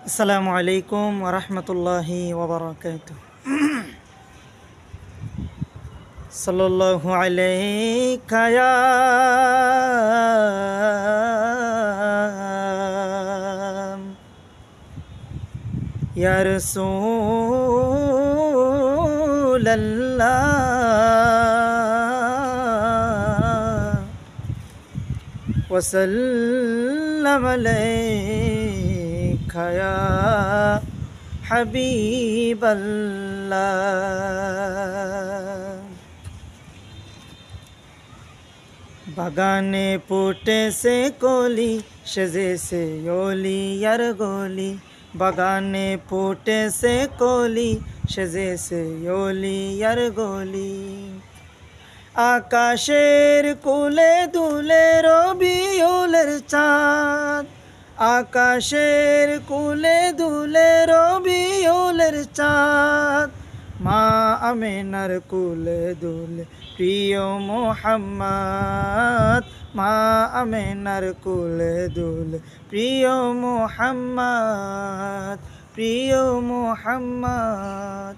আসসালামু আলাইকুম ওরহমতুল্লাহি ওবরাকাতুহ। সাল্লাল্লাহু আলাইকা ইয়া রাসূলাল্লাহ ওয়া সাল্লাম আলাইকা ইয়া হাবিবাল্লাহ। বাগানে ফুটেছে কলি, সেজেছে ওলিয়ার গলি। বাগানে ফুটেছে কলি, সেজেছে ওলিয়ার গলি। আকাশের কুলে দুলে রবিউলের চাঁদ, আকাশের কুলে দুলে রবিউলের চাঁদ। মা আমেনার কুলে দুলে প্রিয় মোহাম্মদ, মা আমেনার কুলে দুলে প্রিয় মোহাম্মদ, প্রিয় মোহাম্মদ।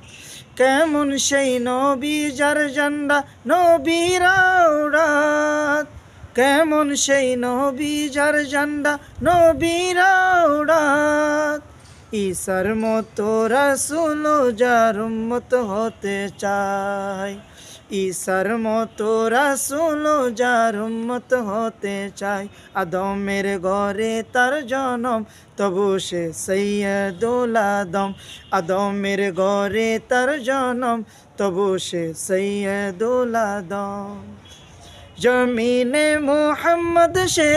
কেমন সেই নবী যার জান্ডা নবীরা উড়াত, কেমন সেই নবী যার জান্ডা নবীরা উড়াত। ঈসার মতো রাসূল যার উম্মত হতে চায়, ঈসার মতো রাসূল যার উম্মত হতে চায়। আদমের ঘরে তার জনম, তবু সে সৈয়দুল আদম। আদমের ঘরে তার জনম, তবু সে সৈয়দুল আদম। জমিনে মোহাম্মদ সে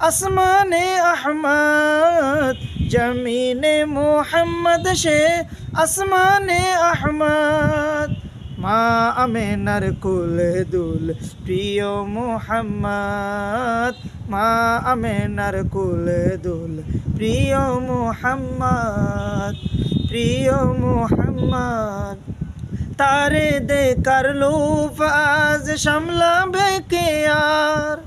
আসমানে আহমদ, জমিনে মোহাম্মদ সে আসমানে আহমদ। মা আমেনার কুলে দুল প্রিয় মোহাম্মদ, মা আমেনার কুলে দুল প্রিয় মোহাম্মদ, প্রিয় মোহাম্মদ। তারে দেখার লুফ আজ সামলাবে কে আর,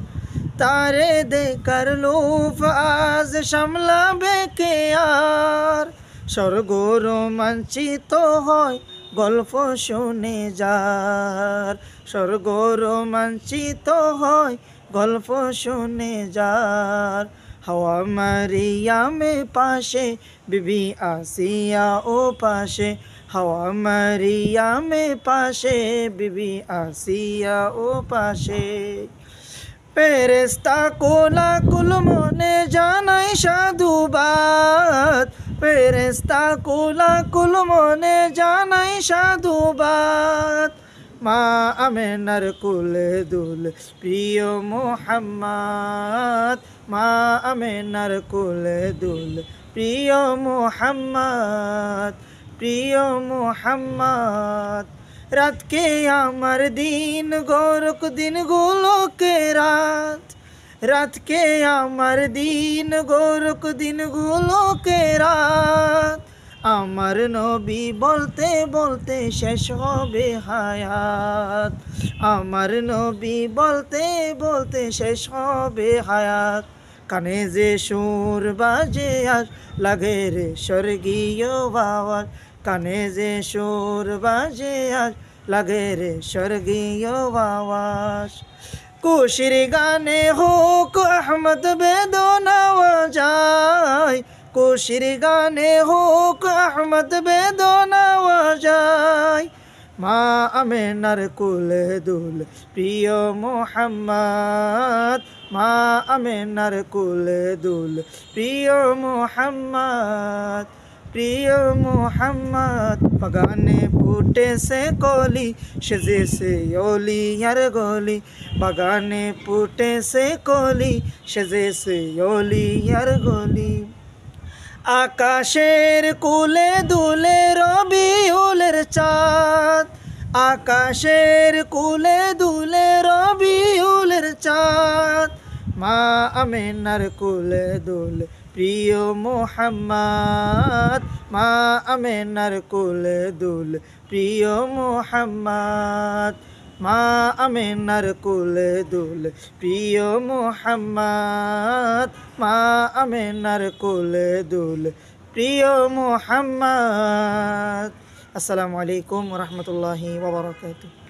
তারে দেখার লুফ আজ সামলাবে কে আর। স্বর্গ রোমাঞ্চিত হয় গল্প শুনে যার, স্বর্গ রোমাঞ্চিত হয় গল্প শুনে যার। হাওয়া মারিয়ামে পাশে, বিবি আসিয়া ও পাশে। হাওয়া মারিয়ামে পাশে, বিবি আসিয়া ও পাশে। ফেরেশতা কুল মনে জানাই সাধুবাদ, ফেরেশতা কুল মনে জানাই সাধুবাদ। মা আমেনার কুলে দুল প্রিয় মোহাম্মদ, মা আমেনার কুলে দুল প্রিয় মোহাম্মদ, প্রিয় মোহাম্মদ। রাত কে আমার দিন গোরক দিনগুলোকে রাত, রাত কে আমার দিন গোরক দিনগুলোকে রাত। আমার নবী বলতে বলতে শেষ হবে হায়াত, আমার নবী বলতে বলতে শেষ হবে হায়াত। কানে যে সুর বাজে আজ লাগে রে স্বর্গীয় আওয়াজ, কানে যে সুর বাজে আজ লাগে রে স্বর্গীয় আওয়াজ। খুশির গানে হোক আহমদ বেদনা যায়, খুশির গানে হোক আহমদ বেদনা যায়। মা আমেনার কুলে দুল প্রিয় মোহাম্মদ, মা আমেনার কুলে দুল প্রিয় মোহাম্মদ, প্রিয় মোহাম্মদ। বাগানে ফুটেছে কলি, সেজেছে ওলিয়ার গলি। বাগানে ফুটেছে কলি, সেজেছে ওলিয়ার গলি। আকাশের কুলে দুলে রবিউলের চাঁদ, আকাশের কুলে দুলে রবিউলের চাঁদ। মা আমেনার কুলে দুলে প্রিয় মোহাম্মদ, মা আমেনার কুলে দুলে প্রিয় মোহাম্মদ, মা আমেনার কুলে দুলে প্রিয় মোহাম্মদ, মা আমেনার কুলে দুলে প্রিয় মুহাম্মদ। আসসালামু আলাইকুম ওয়া রাহমাতুল্লাহি ওয়া বারাকাতুহু।